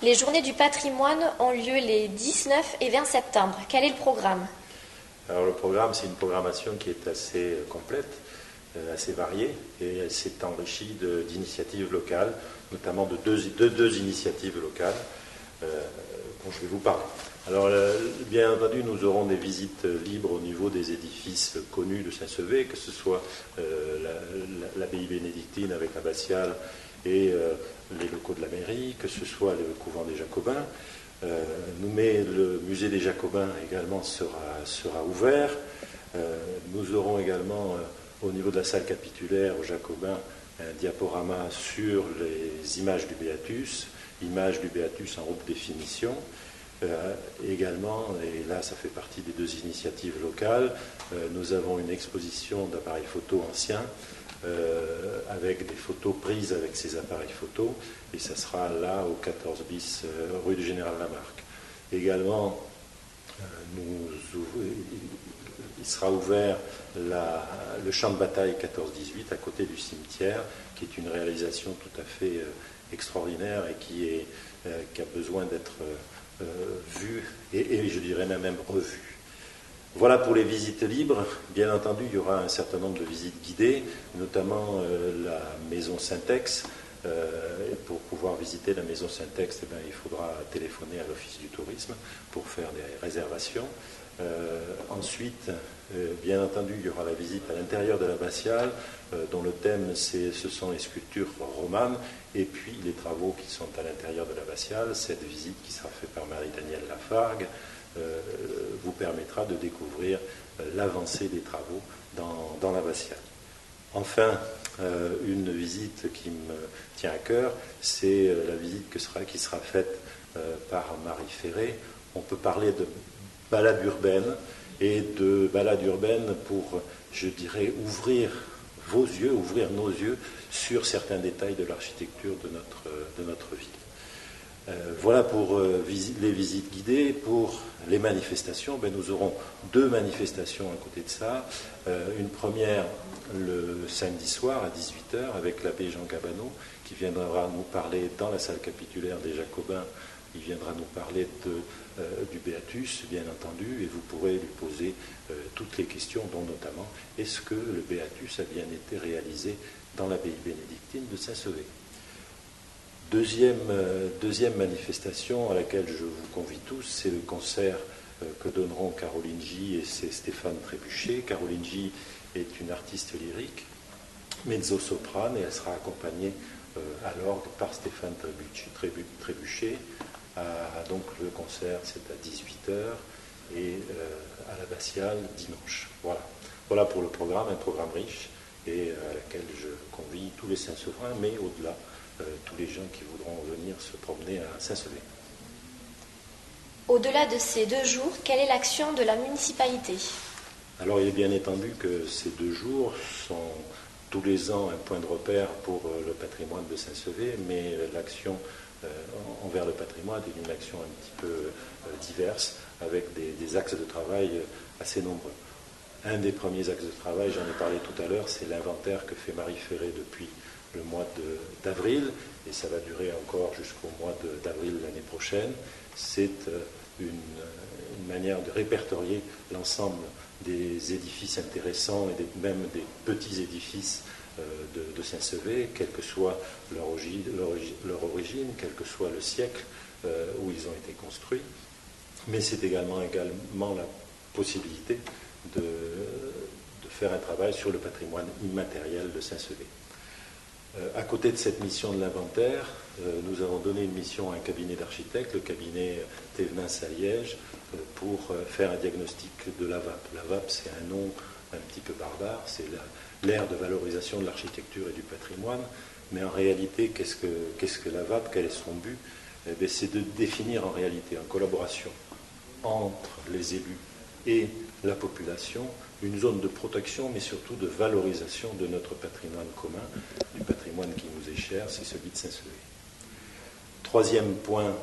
Les Journées du patrimoine ont lieu les 19 et 20 septembre. Quel est le programme? Alors le programme, c'est une programmation qui est assez complète, assez variée, et elle s'est enrichie d'initiatives locales, notamment de deux initiatives locales dont je vais vous parler. Alors bien entendu, nous aurons des visites libres au niveau des édifices connus de Saint-Sevé, que ce soit l'abbaye bénédictine avec l'abbatiale et les locaux de la mairie, que ce soit le couvent des Jacobins. Le musée des Jacobins également sera ouvert. Nous aurons également au niveau de la salle capitulaire aux Jacobins un diaporama sur les images du Béatus, images du Béatus en haute définition. Également, et là ça fait partie des deux initiatives locales, nous avons une exposition d'appareils photo anciens avec des photos prises avec ces appareils photo, et ça sera là au 14 bis rue du Général Lamarque. Également, il sera ouvert le champ de bataille 14-18 à côté du cimetière, qui est une réalisation tout à fait extraordinaire et qui a besoin d'être vue et je dirais même revue. Voilà pour les visites libres. Bien entendu, il y aura un certain nombre de visites guidées, notamment la maison Saint-Ex. Pour pouvoir visiter la maison Saint-Ex, il faudra téléphoner à l'Office du tourisme pour faire des réservations. Ensuite, bien entendu, il y aura la visite à l'intérieur de l'abbatiale, dont le thème ce sont les sculptures romanes, et puis les travaux qui sont à l'intérieur de l'abbatiale. Cette visite qui sera faite par Marie-Danielle Lafargue vous permettra de découvrir l'avancée des travaux dans l'abbatiale. Enfin, une visite qui me tient à cœur, c'est la visite qui sera faite par Marie Ferré. On peut parler de balade urbaine et de balade urbaine pour, je dirais, ouvrir vos yeux, ouvrir nos yeux sur certains détails de l'architecture de notre ville. Voilà pour les visites guidées. Pour les manifestations, nous aurons deux manifestations à côté de ça. Une première le samedi soir à 18h avec l'abbé Jean Cabanot qui viendra nous parler dans la salle capitulaire des Jacobins. Il viendra nous parler du Béatus, bien entendu, et vous pourrez lui poser toutes les questions, dont notamment est-ce que le Béatus a bien été réalisé dans l'abbaye bénédictine de Saint-Sevé. Deuxième manifestation à laquelle je vous convie tous, c'est le concert que donneront Caroline J et Stéphane Trébuchet. Caroline J est une artiste lyrique, mezzo-soprane, et elle sera accompagnée à l'orgue par Stéphane Trébuchet. Donc le concert c'est à 18h et à l'abbatiale dimanche. Voilà pour le programme, un programme riche et à laquelle je convie tous les Saint-Sevrins, mais au-delà, tous les gens qui voudront venir se promener à Saint-Sevé. Au-delà de ces 2 jours, quelle est l'action de la municipalité? Alors il est bien entendu que ces 2 jours sont tous les ans un point de repère pour le patrimoine de Saint-Sevé, mais l'action envers le patrimoine est une action un petit peu diverse, avec des axes de travail assez nombreux. Un des premiers axes de travail, j'en ai parlé tout à l'heure, c'est l'inventaire que fait Marie Ferré depuis le mois d'avril, et ça va durer encore jusqu'au mois d'avril l'année prochaine. C'est une manière de répertorier l'ensemble des édifices intéressants et même des petits édifices de Saint-Sevé, quelle que soit leur origine, quel que soit le siècle où ils ont été construits. Mais c'est également la possibilité de faire un travail sur le patrimoine immatériel de Saint-Sevé. À côté de cette mission de l'inventaire, nous avons donné une mission à un cabinet d'architectes, le cabinet Thévenins à Liège, pour faire un diagnostic de l'AVAP. L'AVAP, c'est un nom un petit peu barbare, c'est l'ère de valorisation de l'architecture et du patrimoine, mais en réalité, qu'est-ce que l'AVAP, quel est son but? C'est de définir en réalité, en collaboration entre les élus et la population, une zone de protection, mais surtout de valorisation de notre patrimoine commun, du patrimoine qui nous est cher, c'est celui de Saint-Sevé. Troisième point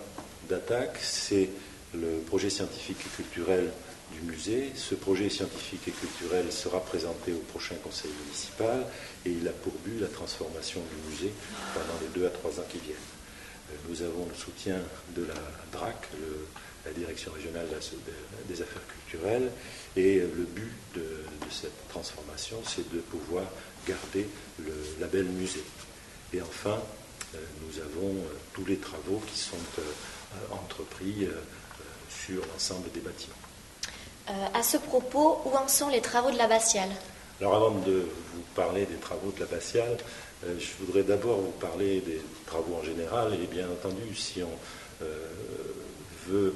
d'attaque, c'est le projet scientifique et culturel du musée. Ce projet scientifique et culturel sera présenté au prochain conseil municipal et il a pour but la transformation du musée pendant les 2 à 3 ans qui viennent. Nous avons le soutien de la DRAC, la Direction régionale des affaires culturelles, et le but de cette transformation, c'est de pouvoir garder le label musée. Et enfin, nous avons tous les travaux qui sont entrepris sur l'ensemble des bâtiments. À ce propos, où en sont les travaux de l'abbatiale? Alors avant de vous parler des travaux de l'abbatiale, je voudrais d'abord vous parler des travaux en général, et bien entendu, si on veut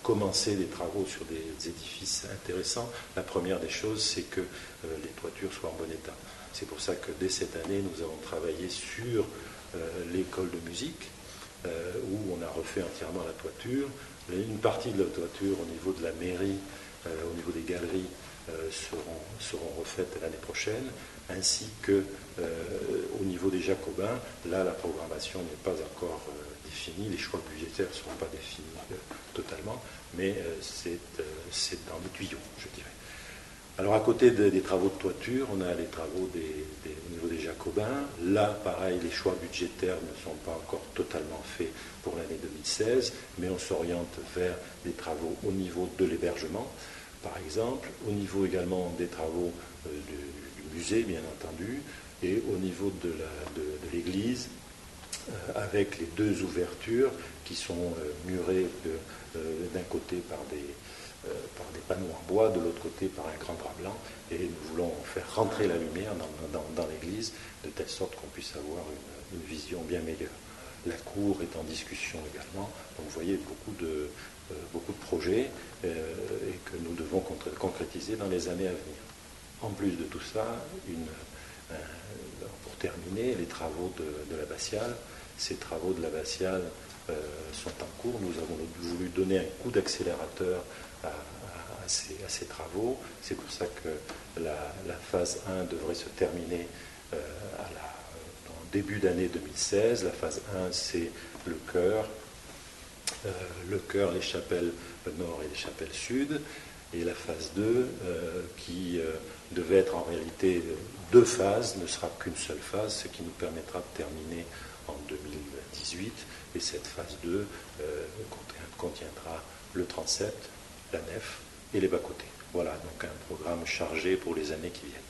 commencer des travaux sur des édifices intéressants, la première des choses, c'est que les toitures soient en bon état. C'est pour ça que dès cette année, nous avons travaillé sur l'école de musique, où on a refait entièrement la toiture. Une partie de la toiture au niveau de la mairie, au niveau des galeries, seront refaites l'année prochaine, ainsi que au niveau des Jacobins. Là, la programmation n'est pas encore définie, les choix budgétaires ne seront pas définis totalement, mais c'est dans le tuyau, je dirais. Alors, à côté des travaux de toiture, on a les travaux au niveau des Jacobins. Là, pareil, les choix budgétaires ne sont pas encore totalement faits pour l'année 2016, mais on s'oriente vers des travaux au niveau de l'hébergement, par exemple, au niveau également des travaux du musée, bien entendu, et au niveau de l'église, avec les deux ouvertures qui sont murées d'un côté par des panneaux en bois, de l'autre côté par un grand drap blanc, et nous voulons faire rentrer la lumière dans l'église, de telle sorte qu'on puisse avoir une vision bien meilleure. La cour est en discussion également, donc vous voyez beaucoup de projets et que nous devons concrétiser dans les années à venir. En plus de tout ça, pour terminer, les travaux de l'abbatiale. Ces travaux de l'abbatiale sont en cours. Nous avons voulu donner un coup d'accélérateur à ces travaux. C'est pour ça que la phase 1 devrait se terminer en début d'année 2016. La phase 1, c'est le chœur, les chapelles nord et les chapelles sud. Et la phase 2, qui devait être en réalité 2 phases, ne sera qu'une seule phase, ce qui nous permettra de terminer en 2018. Et cette phase 2 contiendra le transept, la nef et les bas-côtés. Voilà, donc un programme chargé pour les années qui viennent.